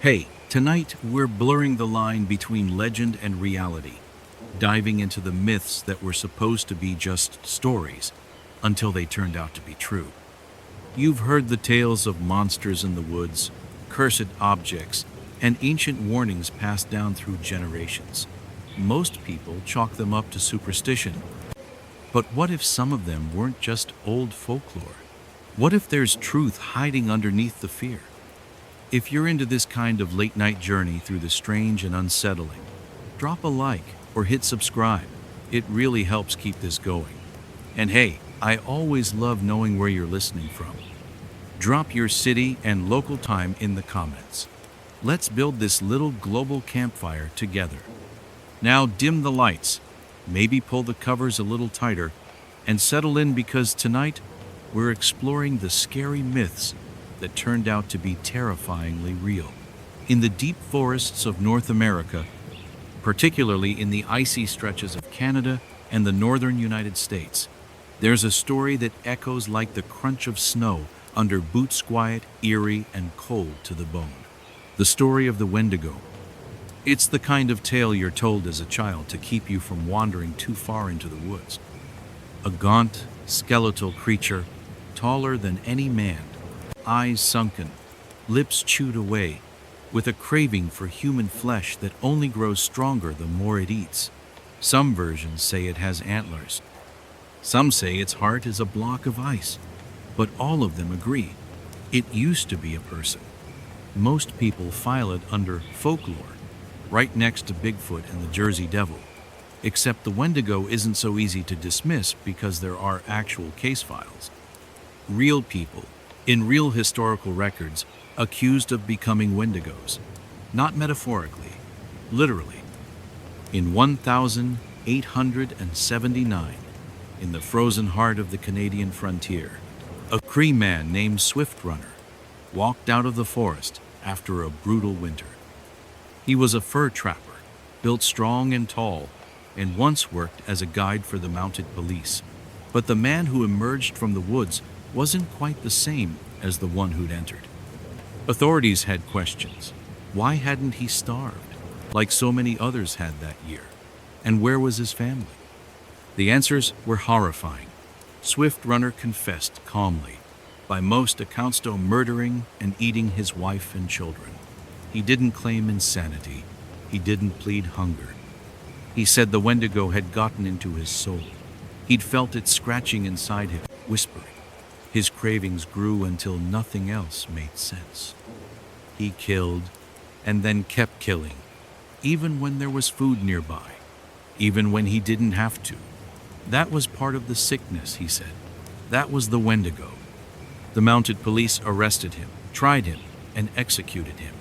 Hey, tonight we're blurring the line between legend and reality, diving into the myths that were supposed to be just stories until they turned out to be true. You've heard the tales of monsters in the woods, cursed objects, and ancient warnings passed down through generations. Most people chalk them up to superstition, but what if some of them weren't just old folklore? What if there's truth hiding underneath the fear? If you're into this kind of late night journey through the strange and unsettling, drop a like or hit subscribe. It really helps keep this going. And hey, I always love knowing where you're listening from. Drop your city and local time in the comments. Let's build this little global campfire together. Now dim the lights, maybe pull the covers a little tighter, and settle in because tonight we're exploring the scary myths that turned out to be terrifyingly real. In the deep forests of North America, particularly in the icy stretches of Canada and the northern United States, there's a story that echoes like the crunch of snow under boots quiet, eerie, and cold to the bone. The story of the Wendigo. It's the kind of tale you're told as a child to keep you from wandering too far into the woods. A gaunt, skeletal creature, taller than any man, eyes sunken, lips chewed away, with a craving for human flesh that only grows stronger the more it eats. Some versions say it has antlers. Some say its heart is a block of ice, but all of them agree it used to be a person. Most people file it under folklore, right next to Bigfoot and the Jersey Devil. Except the Wendigo isn't so easy to dismiss because there are actual case files. Real people, in real historical records, accused of becoming Wendigos. Not metaphorically, literally. In 1879, in the frozen heart of the Canadian frontier, a Cree man named Swift Runner walked out of the forest after a brutal winter. He was a fur trapper, built strong and tall, and once worked as a guide for the mounted police. But the man who emerged from the woods wasn't quite the same as the one who'd entered. Authorities had questions. Why hadn't he starved, like so many others had that year? And where was his family? The answers were horrifying. Swift Runner confessed calmly, by most accounts to murdering and eating his wife and children. He didn't claim insanity. He didn't plead hunger. He said the Wendigo had gotten into his soul. He'd felt it scratching inside him, whispering. His cravings grew until nothing else made sense. He killed and then kept killing, even when there was food nearby, even when he didn't have to. That was part of the sickness, he said. That was the Wendigo. The mounted police arrested him, tried him, and executed him.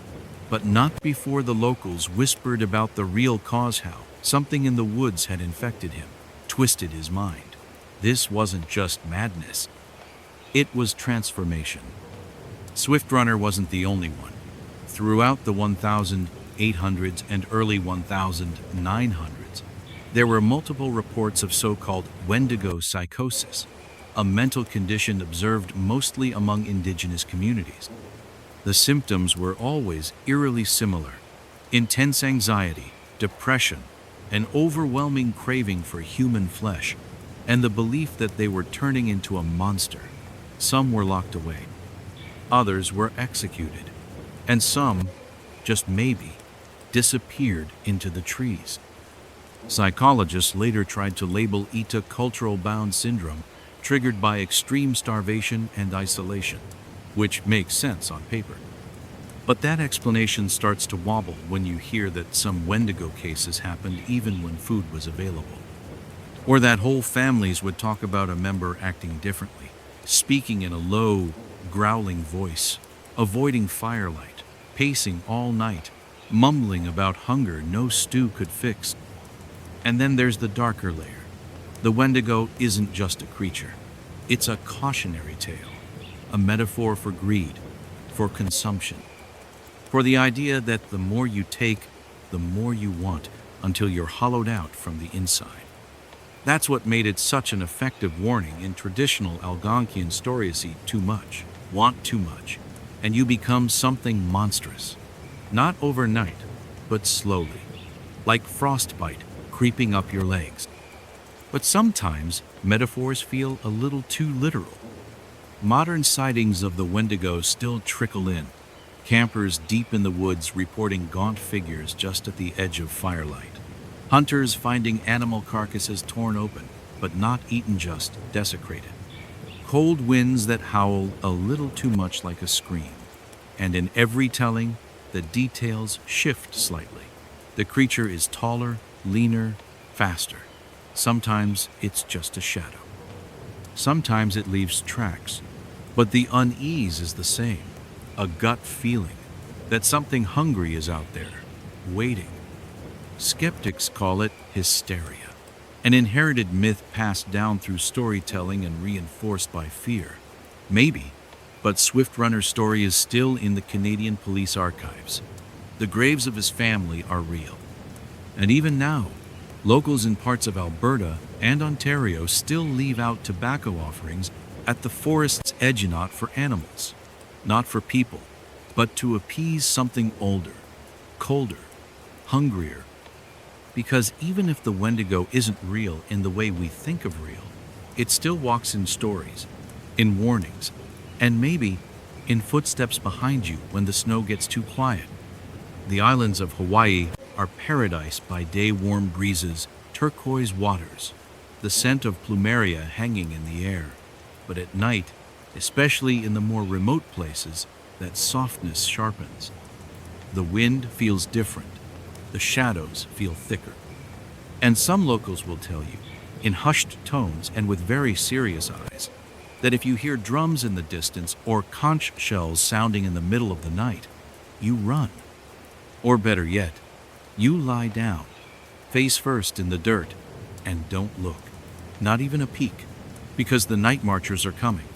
But not before the locals whispered about the real cause, how something in the woods had infected him, twisted his mind. This wasn't just madness. It was transformation. Swift Runner wasn't the only one. Throughout the 1800s and early 1900s, there were multiple reports of so-called Wendigo psychosis, a mental condition observed mostly among indigenous communities. The symptoms were always eerily similar: intense anxiety, depression, an overwhelming craving for human flesh, and the belief that they were turning into a monster. Some were locked away, others were executed, and some, just maybe, disappeared into the trees. Psychologists later tried to label it a cultural bound syndrome triggered by extreme starvation and isolation, which makes sense on paper. But that explanation starts to wobble when you hear that some Wendigo cases happened even when food was available. Or that whole families would talk about a member acting differently, speaking in a low, growling voice, avoiding firelight, pacing all night, mumbling about hunger no stew could fix. And then there's the darker layer. The Wendigo isn't just a creature. It's a cautionary tale, a metaphor for greed, for consumption, for the idea that the more you take, the more you want, until you're hollowed out from the inside. That's what made it such an effective warning in traditional Algonquian stories: eat too much, want too much, and you become something monstrous. Not overnight, but slowly, like frostbite creeping up your legs. But sometimes metaphors feel a little too literal. Modern sightings of the Wendigo still trickle in, campers deep in the woods reporting gaunt figures just at the edge of firelight. Hunters finding animal carcasses torn open, but not eaten, just desecrated. Cold winds that howl a little too much like a scream. And in every telling, the details shift slightly. The creature is taller, leaner, faster. Sometimes it's just a shadow. Sometimes it leaves tracks, but the unease is the same. A gut feeling that something hungry is out there, waiting. Skeptics call it hysteria, an inherited myth passed down through storytelling and reinforced by fear. Maybe, but Swift Runner's story is still in the Canadian Police Archives. The graves of his family are real. And even now, locals in parts of Alberta and Ontario still leave out tobacco offerings at the forest's edge, not for animals, not for people, but to appease something older, colder, hungrier. Because even if the Wendigo isn't real in the way we think of real, it still walks in stories, in warnings, and maybe in footsteps behind you when the snow gets too quiet. The islands of Hawaii are paradise by day, warm breezes, turquoise waters, the scent of plumeria hanging in the air. But at night, especially in the more remote places, that softness sharpens. The wind feels different. The shadows feel thicker. And some locals will tell you, in hushed tones and with very serious eyes, that if you hear drums in the distance or conch shells sounding in the middle of the night, you run. Or better yet, you lie down, face first in the dirt, and don't look, not even a peek, because the night marchers are coming.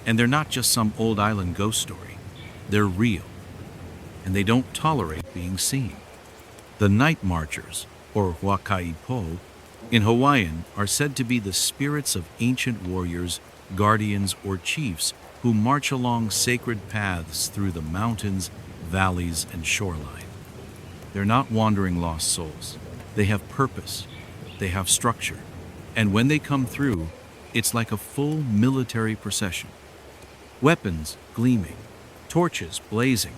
And they're not just some old island ghost story. They're real, and they don't tolerate being seen. The night marchers, or Huakaipo, in Hawaiian are said to be the spirits of ancient warriors, guardians, or chiefs who march along sacred paths through the mountains, valleys, and shoreline. They're not wandering lost souls. They have purpose. They have structure. And when they come through, it's like a full military procession. Weapons gleaming, torches blazing,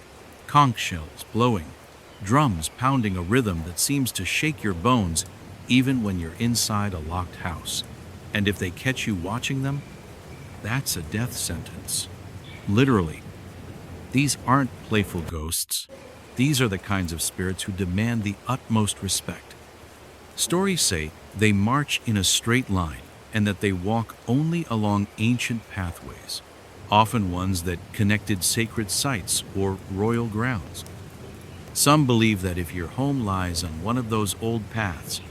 conch shells blowing, drums pounding a rhythm that seems to shake your bones even when you're inside a locked house. And if they catch you watching them, that's a death sentence. Literally. These aren't playful ghosts. These are the kinds of spirits who demand the utmost respect. Stories say they march in a straight line and that they walk only along ancient pathways, often ones that connected sacred sites or royal grounds. Some believe that if your home lies on one of those old paths,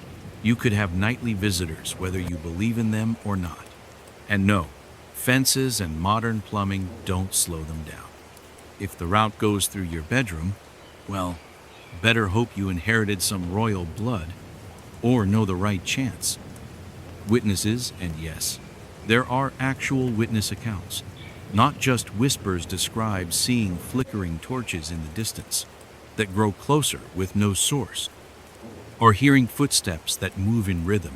you could have nightly visitors whether you believe in them or not. And no, fences and modern plumbing don't slow them down. If the route goes through your bedroom, well, better hope you inherited some royal blood or know the right chance. Witnesses, and yes, there are actual witness accounts, not just whispers describe seeing flickering torches in the distance that grow closer with no source, or hearing footsteps that move in rhythm,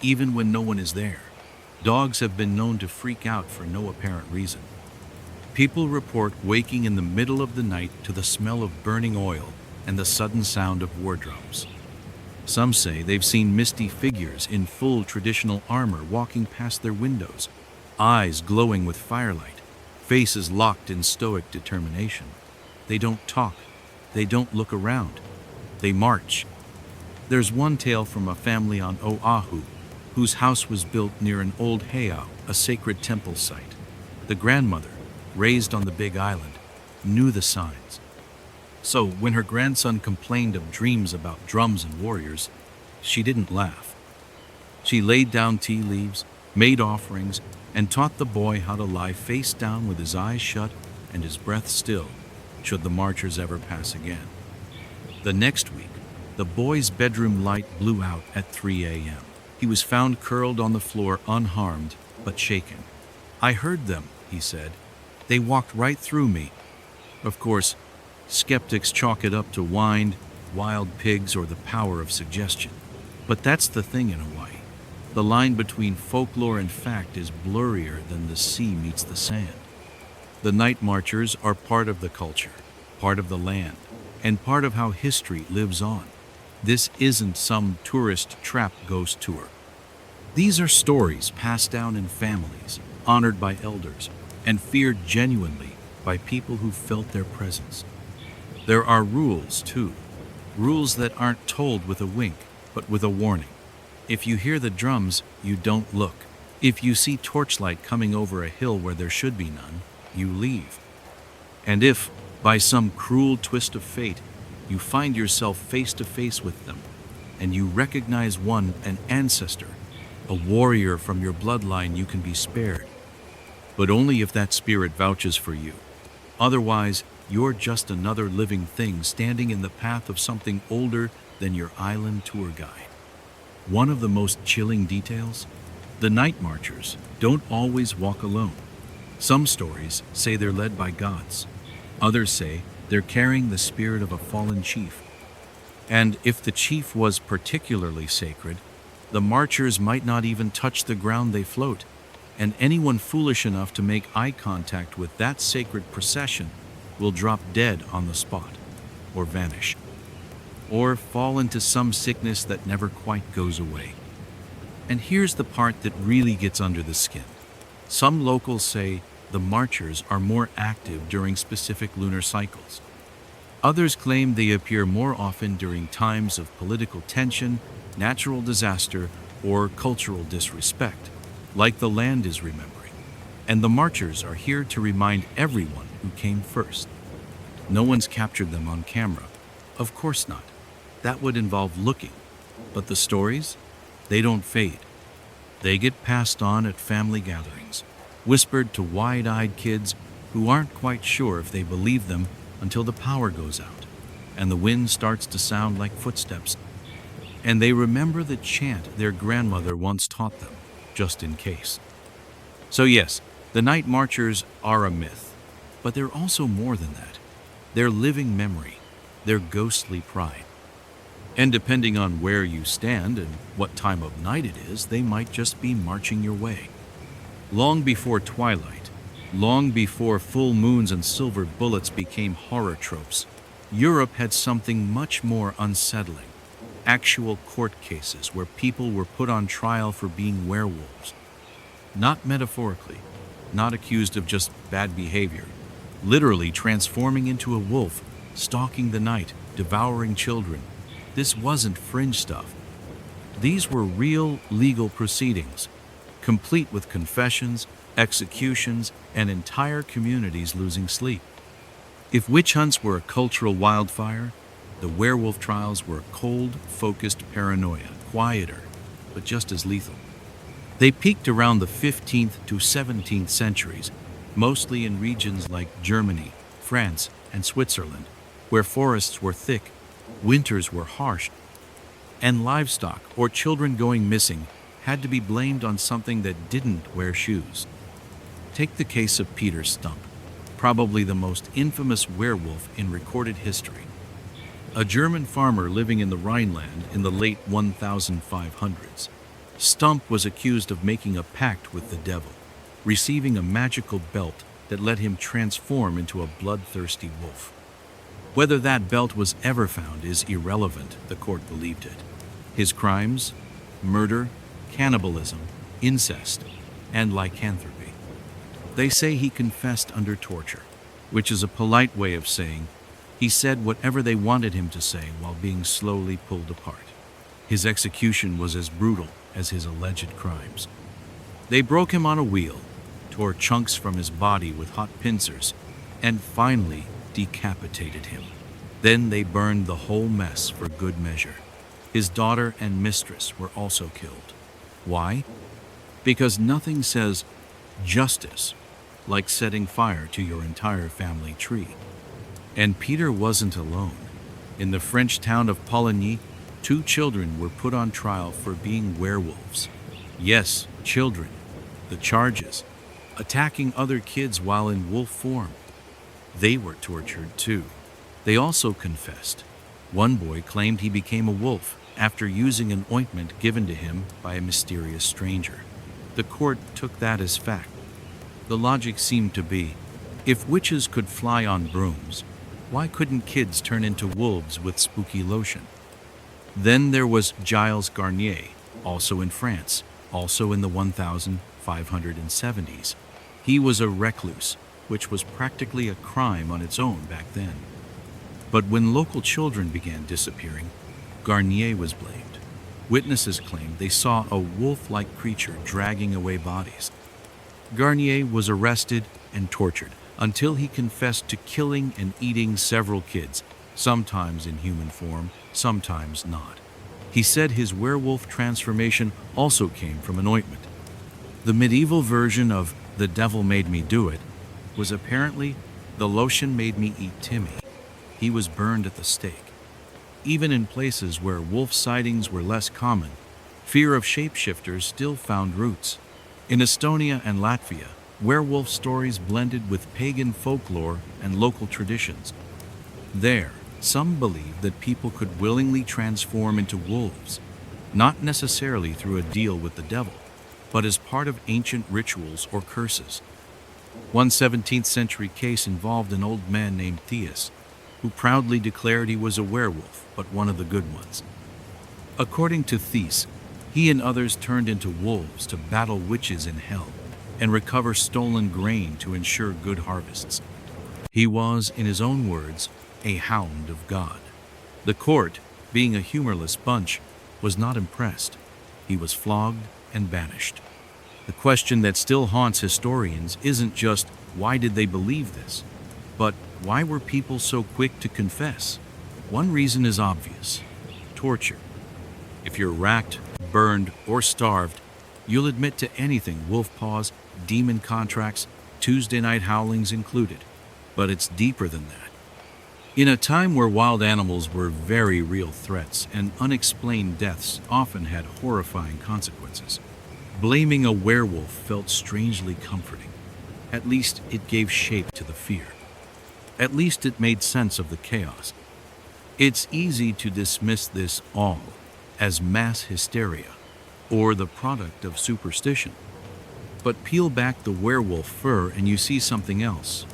even when no one is there. Dogs have been known to freak out for no apparent reason. People report waking in the middle of the night to the smell of burning oil and the sudden sound of war drums. Some say they've seen misty figures in full traditional armor walking past their windows, eyes glowing with firelight, faces locked in stoic determination. They don't talk. They don't look around. They march. There's one tale from a family on Oahu whose house was built near an old heiau, a sacred temple site. The grandmother, raised on the Big Island, knew the signs. So when her grandson complained of dreams about drums and warriors, she didn't laugh. She laid down tea leaves, made offerings, and taught the boy how to lie face down with his eyes shut and his breath still, should the marchers ever pass again. The next week, the boy's bedroom light blew out at 3 a.m. He was found curled on the floor unharmed, but shaken. "I heard them," he said. "They walked right through me." Of course, Skeptics chalk it up to wine, wild pigs, or the power of suggestion. But that's the thing in Hawaii. The line between folklore and fact is blurrier than the sea meets the sand. The night marchers are part of the culture, part of the land, and part of how history lives on. This isn't some tourist trap ghost tour. These are stories passed down in families, honored by elders, and feared genuinely by people who felt their presence. There are rules, too. Rules that aren't told with a wink, but with a warning. If you hear the drums, you don't look. If you see torchlight coming over a hill where there should be none, you leave. And if, by some cruel twist of fate, you find yourself face to face with them, and you recognize an ancestor, a warrior from your bloodline, you can be spared. But only if that spirit vouches for you. Otherwise, you're just another living thing standing in the path of something older than your island tour guide. One of the most chilling details? The night marchers don't always walk alone. Some stories say they're led by gods. Others say they're carrying the spirit of a fallen chief. And if the chief was particularly sacred, the marchers might not even touch the ground they float, and anyone foolish enough to make eye contact with that sacred procession will drop dead on the spot, or vanish, or fall into some sickness that never quite goes away. And here's the part that really gets under the skin. Some locals say the marchers are more active during specific lunar cycles. Others claim they appear more often during times of political tension, natural disaster, or cultural disrespect, like the land is remembering. And the marchers are here to remind everyone who came first. No one's captured them on camera. Of course not. That would involve looking. But the stories? They don't fade. They get passed on at family gatherings, whispered to wide-eyed kids who aren't quite sure if they believe them until the power goes out, and the wind starts to sound like footsteps. And they remember the chant their grandmother once taught them, just in case. So yes, the night marchers are a myth, but they're also more than that. They're living memory, they're ghostly pride. And depending on where you stand and what time of night it is, they might just be marching your way. Long before twilight, long before full moons and silver bullets became horror tropes, Europe had something much more unsettling. Actual court cases where people were put on trial for being werewolves. Not metaphorically, not accused of just bad behavior, literally transforming into a wolf, stalking the night, devouring children. This wasn't fringe stuff. These were real legal proceedings, complete with confessions, executions, and entire communities losing sleep. If witch hunts were a cultural wildfire, the werewolf trials were cold, focused paranoia, quieter, but just as lethal. They peaked around the 15th to 17th centuries, mostly in regions like Germany, France, and Switzerland, where forests were thick, winters were harsh, and livestock or children going missing had to be blamed on something that didn't wear shoes. Take the case of Peter Stump, probably the most infamous werewolf in recorded history. A German farmer living in the Rhineland in the late 1500s. Stump was accused of making a pact with the devil, receiving a magical belt that let him transform into a bloodthirsty wolf. Whether that belt was ever found is irrelevant, the court believed it. His crimes? Murder, cannibalism, incest, and lycanthropy. They say he confessed under torture, which is a polite way of saying he said whatever they wanted him to say while being slowly pulled apart. His execution was as brutal as his alleged crimes. They broke him on a wheel, tore chunks from his body with hot pincers, and finally decapitated him. Then they burned the whole mess for good measure. His daughter and mistress were also killed. Why? Because nothing says justice like setting fire to your entire family tree. And Peter wasn't alone. In the French town of Poligny, 2 children were put on trial for being werewolves. Yes, children. The charges: attacking other kids while in wolf form. They were tortured too. They also confessed. One boy claimed he became a wolf after using an ointment given to him by a mysterious stranger. The court took that as fact. The logic seemed to be, if witches could fly on brooms, why couldn't kids turn into wolves with spooky lotion? Then there was Gilles Garnier, also in France, also in the 1570s. He was a recluse, which was practically a crime on its own back then. But when local children began disappearing, Garnier was blamed. Witnesses claimed they saw a wolf-like creature dragging away bodies. Garnier was arrested and tortured until he confessed to killing and eating several kids, sometimes in human form, sometimes not. He said his werewolf transformation also came from an ointment. The medieval version of "the devil made me do it" was apparently "the lotion made me eat Timmy." He was burned at the stake. Even in places where wolf sightings were less common, fear of shapeshifters still found roots. In Estonia and Latvia, werewolf stories blended with pagan folklore and local traditions. There, some believed that people could willingly transform into wolves, not necessarily through a deal with the devil, but as part of ancient rituals or curses. One 17th century case involved an old man named Theus, who proudly declared he was a werewolf, but one of the good ones. According to Theus, he and others turned into wolves to battle witches in hell and recover stolen grain to ensure good harvests. He was, in his own words, a hound of God. The court, being a humorless bunch, was not impressed. He was flogged and banished. The question that still haunts historians isn't just why did they believe this, but why were people so quick to confess? One reason is obvious: torture. If you're racked, burned, or starved, you'll admit to anything: wolf paws, demon contracts, Tuesday night howlings included. But it's deeper than that. In a time where wild animals were very real threats and unexplained deaths often had horrifying consequences, blaming a werewolf felt strangely comforting. At least it gave shape to the fear. At least it made sense of the chaos. It's easy to dismiss this all as mass hysteria or the product of superstition. But peel back the werewolf fur and you see something else.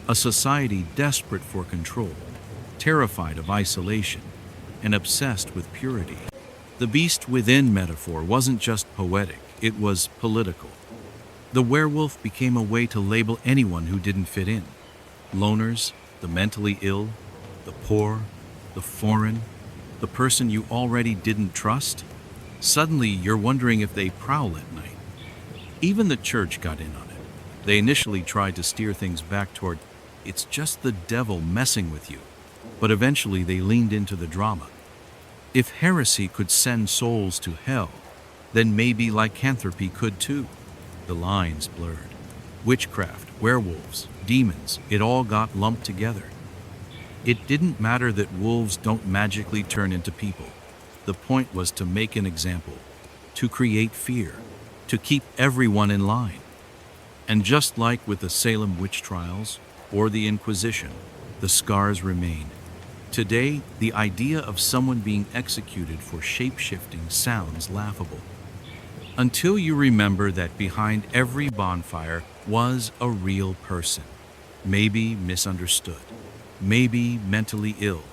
A society desperate for control, terrified of isolation, and obsessed with purity. The beast within metaphor wasn't just poetic, it was political. The werewolf became a way to label anyone who didn't fit in. Loners, the mentally ill, the poor, the foreign, the person you already didn't trust. Suddenly you're wondering if they prowl at night. Even the church got in on it. They initially tried to steer things back toward, it's just the devil messing with you, but eventually they leaned into the drama. If heresy could send souls to hell, then maybe lycanthropy could too. The lines blurred. Witchcraft, werewolves, demons, it all got lumped together. It didn't matter that wolves don't magically turn into people. The point was to make an example, to create fear, to keep everyone in line. And just like with the Salem witch trials or the Inquisition, the scars remain. Today, the idea of someone being executed for shape-shifting sounds laughable. Until you remember that behind every bonfire was a real person, maybe misunderstood, maybe mentally ill,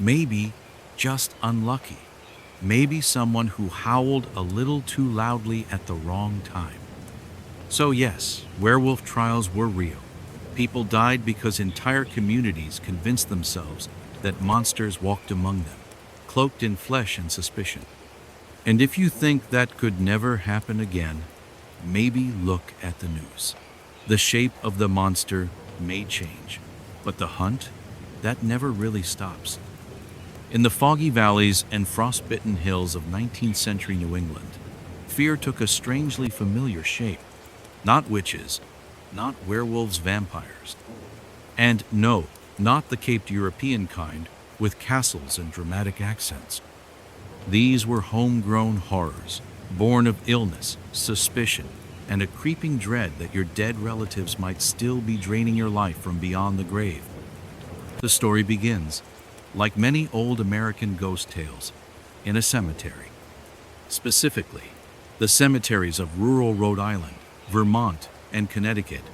maybe just unlucky, maybe someone who howled a little too loudly at the wrong time. So yes, werewolf trials were real. People died because entire communities convinced themselves that monsters walked among them, cloaked in flesh and suspicion. And if you think that could never happen again, maybe look at the news. The shape of the monster may change, but the hunt, that never really stops. In the foggy valleys and frost-bitten hills of 19th century New England, fear took a strangely familiar shape. Not witches, not werewolves, vampires. And no, not the caped European kind with castles and dramatic accents. These were homegrown horrors, born of illness, suspicion, and a creeping dread that your dead relatives might still be draining your life from beyond the grave. The story begins, like many old American ghost tales, in a cemetery. Specifically, the cemeteries of rural Rhode Island, Vermont, and Connecticut,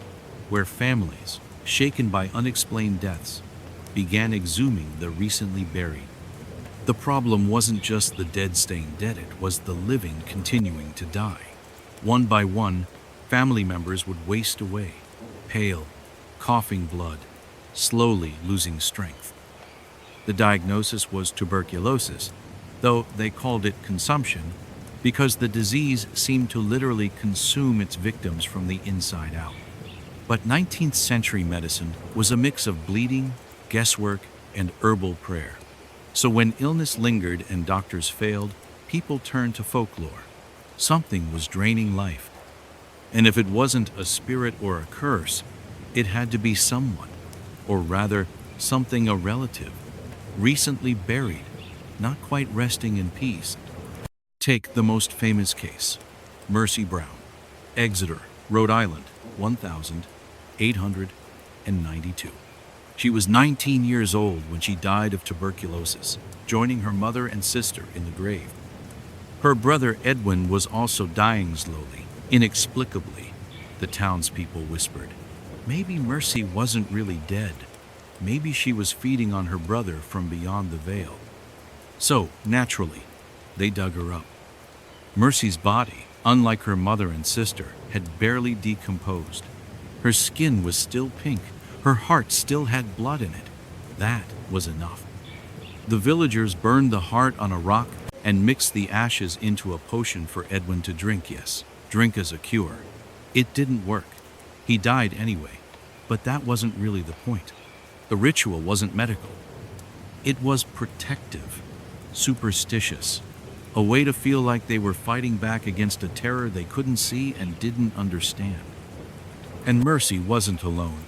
where families, shaken by unexplained deaths, began exhuming the recently buried. The problem wasn't just the dead staying dead, it was the living continuing to die. One by one, family members would waste away, pale, coughing blood, slowly losing strength. The diagnosis was tuberculosis, though they called it consumption because the disease seemed to literally consume its victims from the inside out. But 19th century medicine was a mix of bleeding, guesswork, and herbal prayer. So when illness lingered and doctors failed, people turned to folklore. Something was draining life. And if it wasn't a spirit or a curse, it had to be someone, or rather, something a relative, recently buried, not quite resting in peace. Take the most famous case, Mercy Brown, Exeter, Rhode Island, 1892. She was 19 years old when she died of tuberculosis, joining her mother and sister in the grave. Her brother Edwin was also dying slowly, inexplicably. The townspeople whispered, maybe Mercy wasn't really dead. Maybe she was feeding on her brother from beyond the veil. So, naturally, they dug her up. Mercy's body, unlike her mother and sister, had barely decomposed. Her skin was still pink. Her heart still had blood in it. That was enough. The villagers burned the heart on a rock and mixed the ashes into a potion for Edwin to drink. Yes, drink as a cure. It didn't work. He died anyway. But that wasn't really the point. The ritual wasn't medical. It was protective, superstitious, a way to feel like they were fighting back against a terror they couldn't see and didn't understand. And Mercy wasn't alone.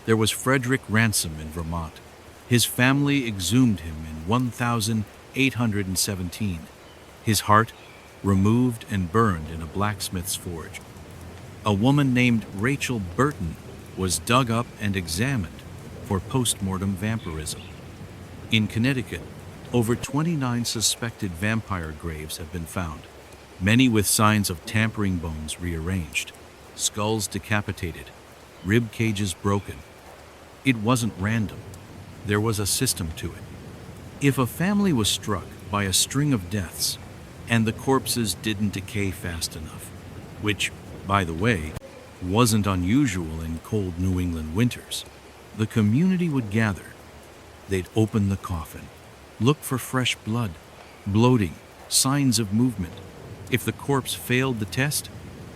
There was Frederick Ransom in Vermont. His family exhumed him in 1817. His heart removed and burned in a blacksmith's forge. A woman named Rachel Burton was dug up and examined for post-mortem vampirism. In Connecticut, over 29 suspected vampire graves have been found, many with signs of tampering, bones rearranged, skulls decapitated, rib cages broken. It wasn't random. There was a system to it. If a family was struck by a string of deaths and the corpses didn't decay fast enough, which, by the way, wasn't unusual in cold New England winters, the community would gather. They'd open the coffin, look for fresh blood, bloating, signs of movement. If the corpse failed the test,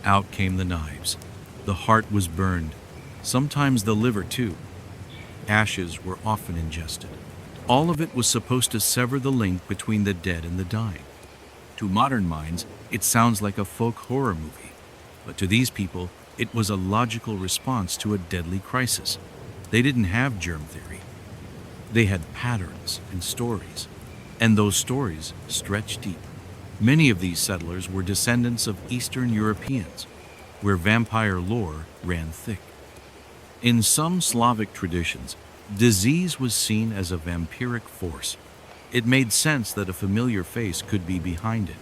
out came the knives. The heart was burned, sometimes the liver too. Ashes were often ingested. All of it was supposed to sever the link between the dead and the dying. To modern minds, it sounds like a folk horror movie, but to these people, it was a logical response to a deadly crisis. They didn't have germ theory. They had patterns and stories, and those stories stretched deep. Many of these settlers were descendants of Eastern Europeans, where vampire lore ran thick. In some Slavic traditions, disease was seen as a vampiric force. It made sense that a familiar face could be behind it.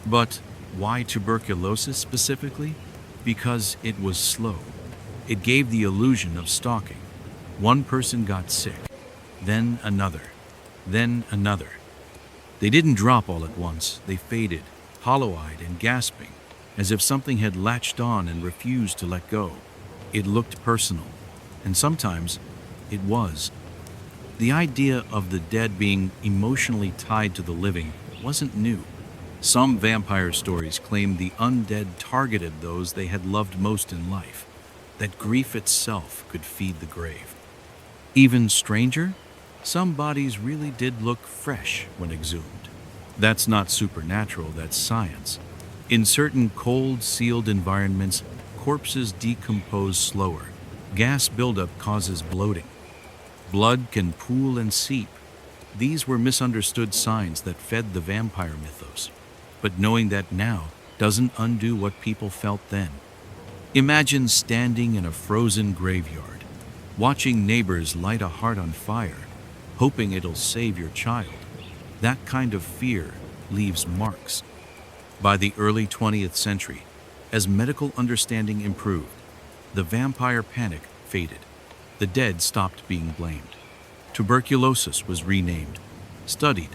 But why tuberculosis specifically? Because it was slow. It gave the illusion of stalking. One person got sick, then another, then another. They didn't drop all at once. They faded, hollow-eyed and gasping, as if something had latched on and refused to let go. It looked personal, and sometimes it was. The idea of the dead being emotionally tied to the living wasn't new. Some vampire stories claimed the undead targeted those they had loved most in life, that grief itself could feed the grave. Even stranger, some bodies really did look fresh when exhumed. That's not supernatural, that's science. In certain cold, sealed environments, corpses decompose slower. Gas buildup causes bloating. Blood can pool and seep. These were misunderstood signs that fed the vampire mythos. But knowing that now doesn't undo what people felt then. Imagine standing in a frozen graveyard. Watching neighbors light a heart on fire, hoping it'll save your child, that kind of fear leaves marks. By the early 20th century, as medical understanding improved, the vampire panic faded. The dead stopped being blamed. Tuberculosis was renamed, studied,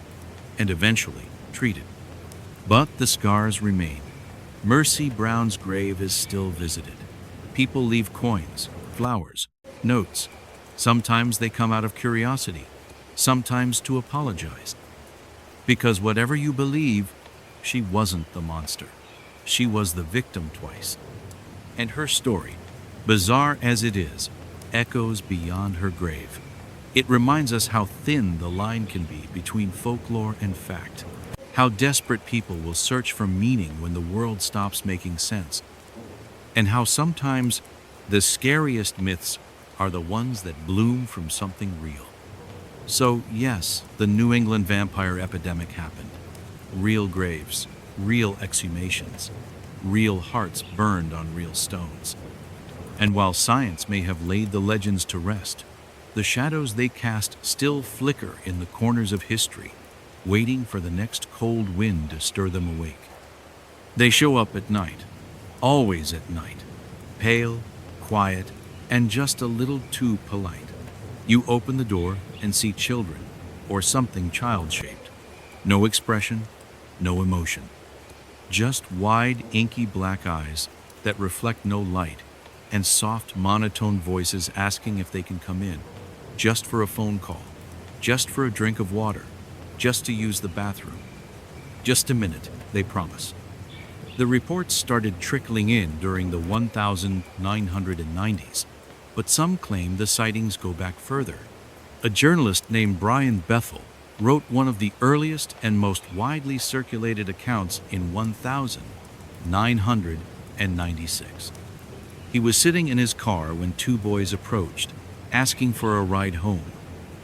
and eventually treated. But the scars remain. Mercy Brown's grave is still visited. People leave coins, flowers, notes. Sometimes they come out of curiosity, sometimes to apologize. Because whatever you believe, she wasn't the monster. She was the victim twice. And her story, bizarre as it is, echoes beyond her grave. It reminds us how thin the line can be between folklore and fact. How desperate people will search for meaning when the world stops making sense. And how sometimes the scariest myths are the ones that bloom from something real. So yes, the New England vampire epidemic happened. Real graves, real exhumations, real hearts burned on real stones. And while science may have laid the legends to rest, the shadows they cast still flicker in the corners of history, waiting for the next cold wind to stir them awake. They show up at night, always at night, pale, quiet, and just a little too polite. You open the door and see children, or something child-shaped. No expression, no emotion. Just wide, inky black eyes that reflect no light, and soft, monotone voices asking if they can come in, just for a phone call, just for a drink of water, just to use the bathroom. Just a minute, they promise. The reports started trickling in during the 1990s, but some claim the sightings go back further. A journalist named Brian Bethel wrote one of the earliest and most widely circulated accounts in 1996. He was sitting in his car when two boys approached, asking for a ride home.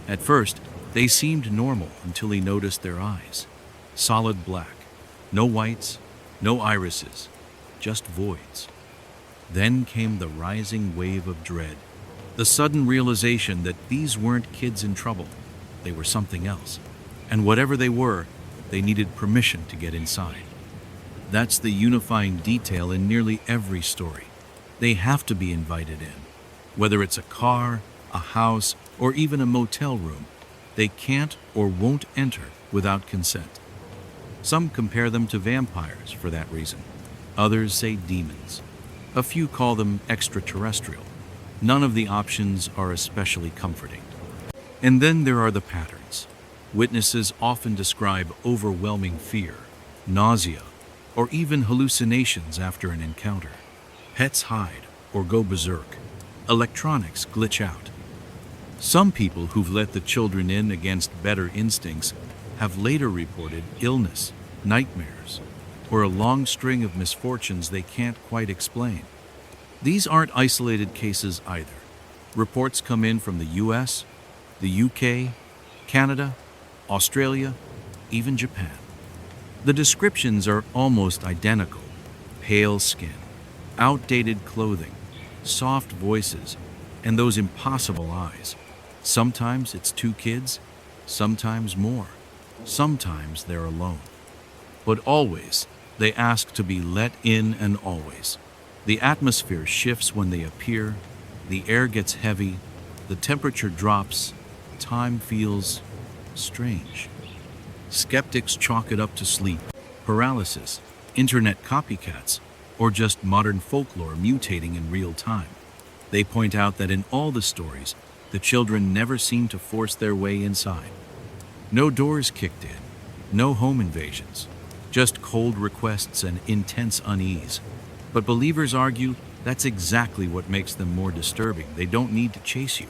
At first, they seemed normal until he noticed their eyes. Solid black, no whites, no irises, just voids. Then came the rising wave of dread, the sudden realization that these weren't kids in trouble, they were something else. And whatever they were, they needed permission to get inside. That's the unifying detail in nearly every story. They have to be invited in. Whether it's a car, a house, or even a motel room, they can't or won't enter without consent. Some compare them to vampires for that reason. Others say demons. A few call them extraterrestrial. None of the options are especially comforting. And then there are the patterns. Witnesses often describe overwhelming fear, nausea, or even hallucinations after an encounter. Pets hide or go berserk. Electronics glitch out. Some people who've let the children in against better instincts have later reported illness, nightmares, or a long string of misfortunes they can't quite explain. These aren't isolated cases either. Reports come in from the US, the UK, Canada, Australia, even Japan. The descriptions are almost identical. Pale skin, outdated clothing, soft voices, and those impossible eyes. Sometimes it's two kids, sometimes more. Sometimes they're alone. But always, they ask to be let in, and always. The atmosphere shifts when they appear, the air gets heavy, the temperature drops, time feels strange. Skeptics chalk it up to sleep, paralysis, internet copycats, or just modern folklore mutating in real time. They point out that in all the stories, the children never seem to force their way inside. No doors kicked in, no home invasions, just cold requests and intense unease. But believers argue that's exactly what makes them more disturbing. They don't need to chase you.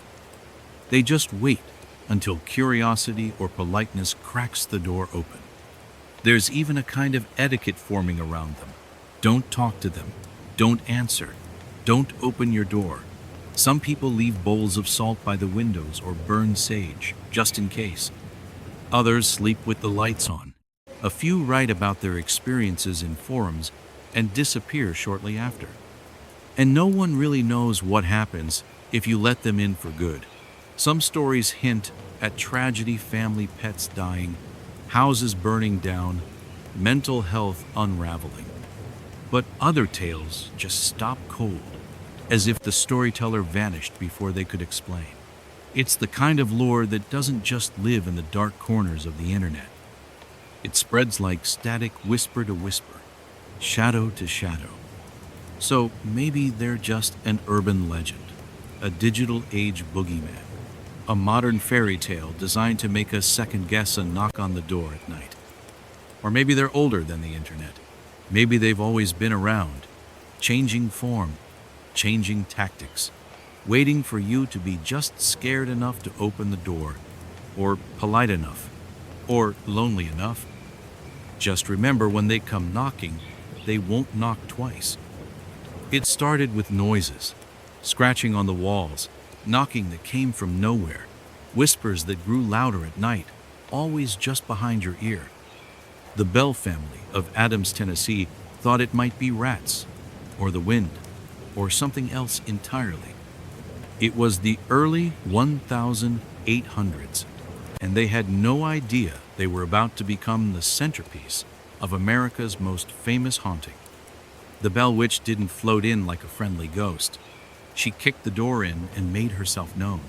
They just wait until curiosity or politeness cracks the door open. There's even a kind of etiquette forming around them. Don't talk to them. Don't answer. Don't open your door. Some people leave bowls of salt by the windows or burn sage, just in case. Others sleep with the lights on. A few write about their experiences in forums and disappear shortly after. And no one really knows what happens if you let them in for good. Some stories hint at tragedy, family pets dying, houses burning down, mental health unraveling. But other tales just stop cold, as if the storyteller vanished before they could explain. It's the kind of lore that doesn't just live in the dark corners of the internet. It spreads like static, whisper to whisper, shadow to shadow. So maybe they're just an urban legend, a digital age boogeyman, a modern fairy tale designed to make us second guess a knock on the door at night. Or maybe they're older than the internet. Maybe they've always been around, changing form, changing tactics, waiting for you to be just scared enough to open the door, or polite enough, or lonely enough. Just remember, when they come knocking, they won't knock twice. It started with noises, scratching on the walls, knocking that came from nowhere, whispers that grew louder at night, always just behind your ear. The Bell family of Adams, Tennessee, thought it might be rats, or the wind, or something else entirely. It was the early 1800s, and they had no idea they were about to become the centerpiece of America's most famous haunting. The Bell Witch didn't float in like a friendly ghost. She kicked the door in and made herself known.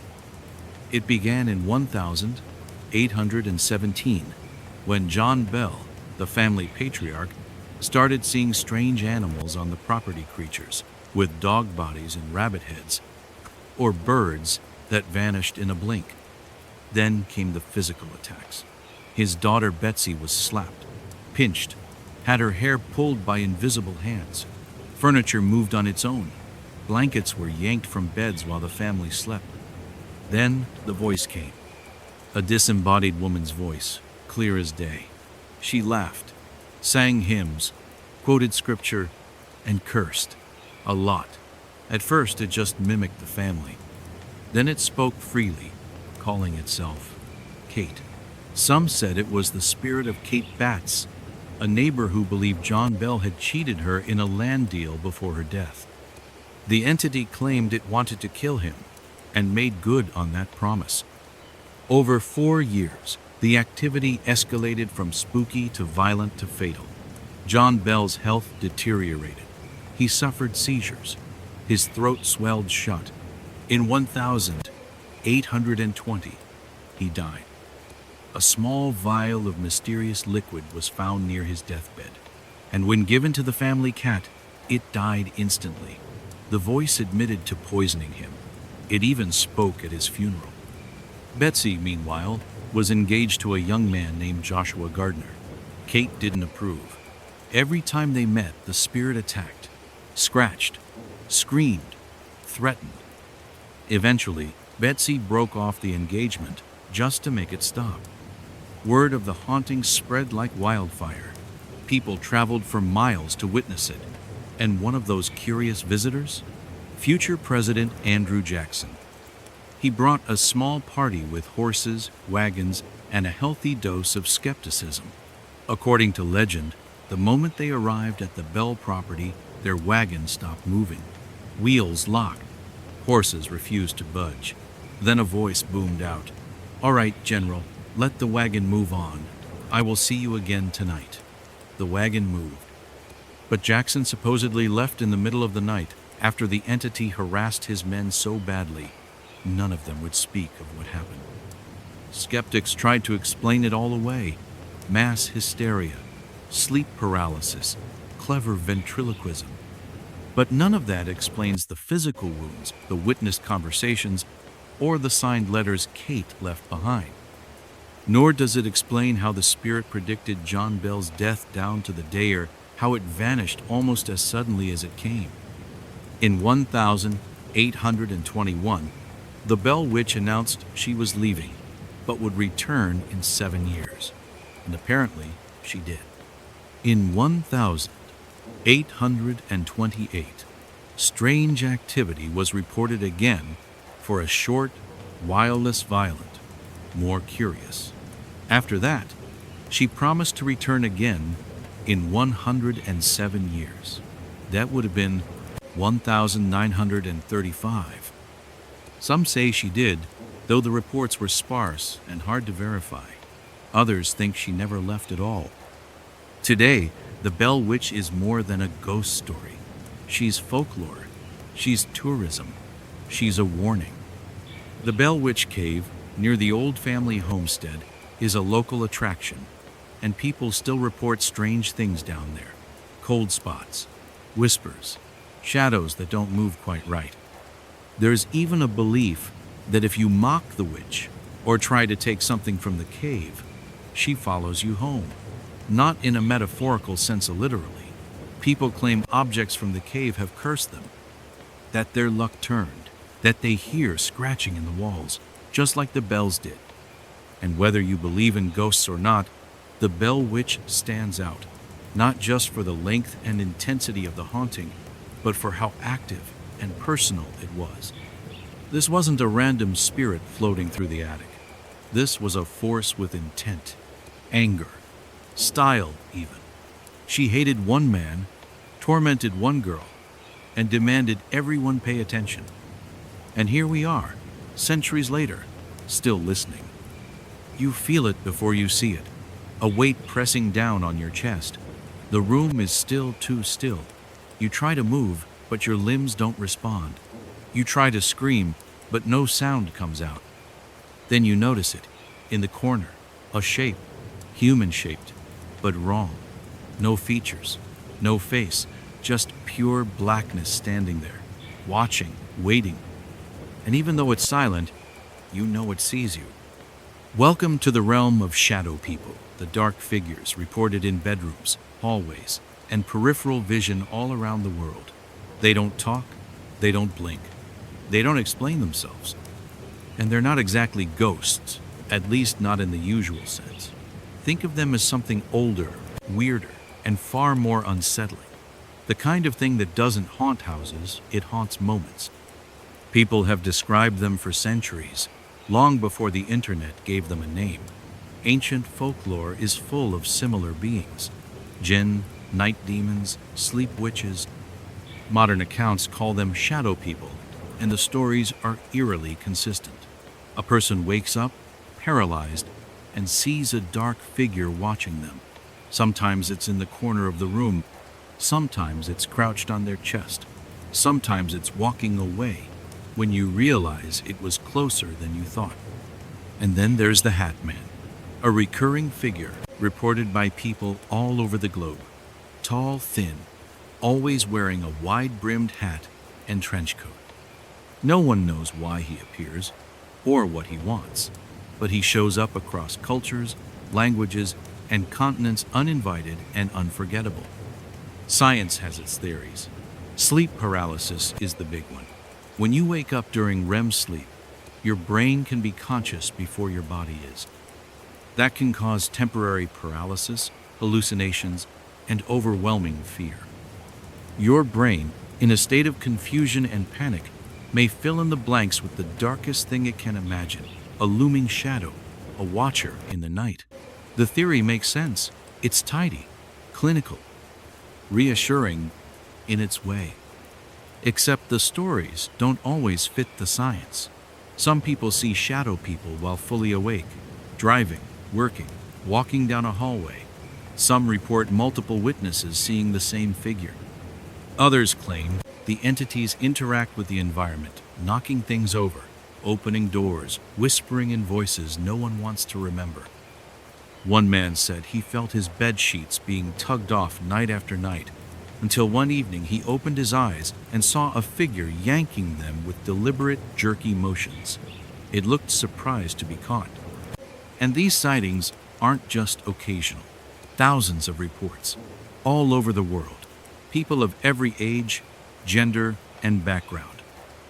It began in 1817, when John Bell, the family patriarch, started seeing strange animals on the property creatures, with dog bodies and rabbit heads, or birds that vanished in a blink. Then came the physical attacks. His daughter Betsy was slapped, pinched, had her hair pulled by invisible hands. Furniture moved on its own. Blankets were yanked from beds while the family slept. Then the voice came, a disembodied woman's voice, clear as day. She laughed, sang hymns, quoted scripture, and cursed. A lot. At first it just mimicked the family. Then it spoke freely, calling itself Kate. Some said it was the spirit of Kate Batts, a neighbor who believed John Bell had cheated her in a land deal before her death. The entity claimed it wanted to kill him and made good on that promise. Over 4 years, the activity escalated from spooky to violent to fatal. John Bell's health deteriorated. He suffered seizures. His throat swelled shut. In 1820, he died. A small vial of mysterious liquid was found near his deathbed, and when given to the family cat, it died instantly. The voice admitted to poisoning him. It even spoke at his funeral. Betsy, meanwhile, was engaged to a young man named Joshua Gardner. Kate didn't approve. Every time they met, the spirit attacked, scratched, screamed, threatened. Eventually, Betsy broke off the engagement just to make it stop. Word of the haunting spread like wildfire. People traveled for miles to witness it. And one of those curious visitors? Future President Andrew Jackson. He brought a small party with horses, wagons, and a healthy dose of skepticism. According to legend, the moment they arrived at the Bell property, their wagon stopped moving. Wheels locked. Horses refused to budge. Then a voice boomed out, "All right, General, let the wagon move on. I will see you again tonight." The wagon moved. But Jackson supposedly left in the middle of the night after the entity harassed his men so badly, none of them would speak of what happened. Skeptics tried to explain it all away. Mass hysteria, sleep paralysis, clever ventriloquism. But none of that explains the physical wounds, the witnessed conversations, or the signed letters Kate left behind. Nor does it explain how the spirit predicted John Bell's death down to the day, or how it vanished almost as suddenly as it came. In 1821, the Bell Witch announced she was leaving, but would return in 7 years. And apparently, she did. In 1828, strange activity was reported again, for a short while less violent, more curious. After that, she promised to return again in 107 years. That would have been 1935. Some say she did, though the reports were sparse and hard to verify. Others think she never left at all. Today, the Bell Witch is more than a ghost story. She's folklore. She's tourism. She's a warning. The Bell Witch Cave, near the old family homestead, is a local attraction, and people still report strange things down there. Cold spots, whispers, shadows that don't move quite right. There's even a belief that if you mock the witch or try to take something from the cave, she follows you home. Not in a metaphorical sense literally. People claim objects from the cave have cursed them, that their luck turned, that they hear scratching in the walls, just like the bells did. And whether you believe in ghosts or not, the Bell Witch stands out, not just for the length and intensity of the haunting, but for how active and personal it was. This wasn't a random spirit floating through the attic. This was a force with intent, anger, style even. She hated one man, tormented one girl, and demanded everyone pay attention. And here we are, centuries later, still listening. You feel it before you see it, a weight pressing down on your chest. The room is still too still. You try to move, but your limbs don't respond. You try to scream, but no sound comes out. Then you notice it, in the corner, a shape, human-shaped, but wrong. No features, no face, just pure blackness standing there, watching, waiting. And even though it's silent, you know it sees you. Welcome to the realm of shadow people, the dark figures reported in bedrooms, hallways, and peripheral vision all around the world. They don't talk, they don't blink, they don't explain themselves. And they're not exactly ghosts, at least not in the usual sense. Think of them as something older, weirder, and far more unsettling. The kind of thing that doesn't haunt houses, it haunts moments. People have described them for centuries, long before the internet gave them a name. Ancient folklore is full of similar beings. Jinn, night demons, sleep witches. Modern accounts call them shadow people, and the stories are eerily consistent. A person wakes up, paralyzed, and sees a dark figure watching them. Sometimes it's in the corner of the room. Sometimes it's crouched on their chest. Sometimes it's walking away when you realize it was closer than you thought. And then there's the Hat Man, a recurring figure reported by people all over the globe. Tall, thin, always wearing a wide-brimmed hat and trench coat. No one knows why he appears or what he wants, but he shows up across cultures, languages, and continents uninvited and unforgettable. Science has its theories. Sleep paralysis is the big one. When you wake up during REM sleep, your brain can be conscious before your body is. That can cause temporary paralysis, hallucinations, and overwhelming fear. Your brain, in a state of confusion and panic, may fill in the blanks with the darkest thing it can imagine, a looming shadow, a watcher in the night. The theory makes sense. It's tidy, clinical, reassuring in its way. Except the stories don't always fit the science. Some people see shadow people while fully awake, driving, working, walking down a hallway. Some report multiple witnesses seeing the same figure. Others claim the entities interact with the environment, knocking things over, opening doors, whispering in voices no one wants to remember. One man said he felt his bed sheets being tugged off night after night, until one evening he opened his eyes and saw a figure yanking them with deliberate, jerky motions. It looked surprised to be caught. And these sightings aren't just occasional. Thousands of reports, all over the world. People of every age, gender, and background,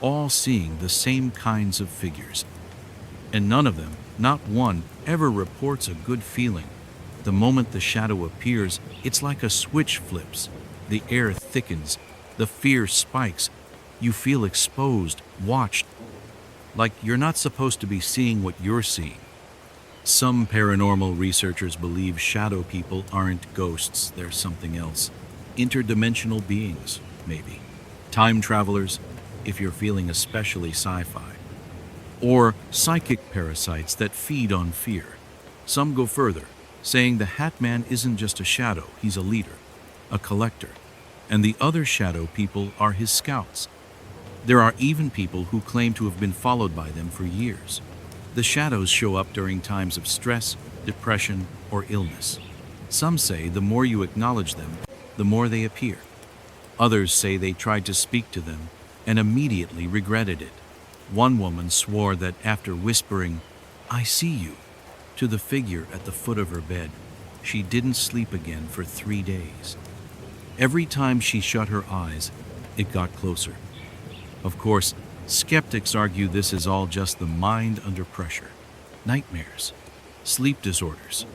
all seeing the same kinds of figures. And none of them, not one, ever reports a good feeling. The moment the shadow appears, it's like a switch flips. The air thickens, the fear spikes. You feel exposed, watched, like you're not supposed to be seeing what you're seeing. Some paranormal researchers believe shadow people aren't ghosts, they're something else. Interdimensional beings, maybe. Time travelers, if you're feeling especially sci-fi. or psychic parasites that feed on fear. Some go further, saying the Hat Man isn't just a shadow, he's a leader, a collector, and the other shadow people are his scouts. There are even people who claim to have been followed by them for years. The shadows show up during times of stress, depression, or illness. Some say the more you acknowledge them, the more they appear. Others say they tried to speak to them and immediately regretted it. One woman swore that after whispering, "I see you," to the figure at the foot of her bed, she didn't sleep again for 3 days. Every time she shut her eyes, it got closer. Of course, skeptics argue this is all just the mind under pressure. Nightmares, sleep disorders,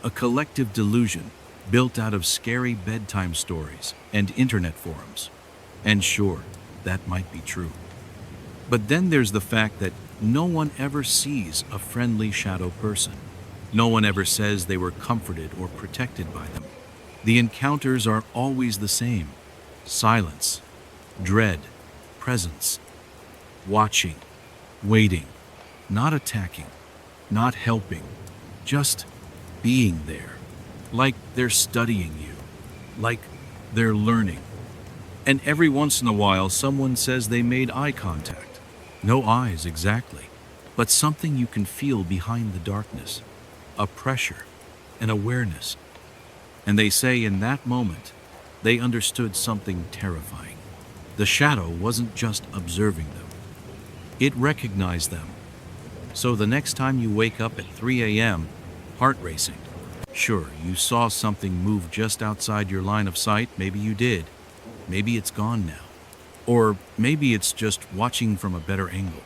a collective delusion built out of scary bedtime stories and internet forums. And sure, that might be true. But then there's the fact that no one ever sees a friendly shadow person. No one ever says they were comforted or protected by them. The encounters are always the same: silence, dread, presence, watching, waiting, not attacking, not helping, just being there. Like they're studying you, like they're learning. And every once in a while, someone says they made eye contact. No eyes exactly, but something you can feel behind the darkness, a pressure, an awareness. And they say in that moment, they understood something terrifying. The shadow wasn't just observing them, it recognized them. So the next time you wake up at 3 a.m., heart racing, sure, you saw something move just outside your line of sight, maybe you did. Maybe it's gone now. Or maybe it's just watching from a better angle.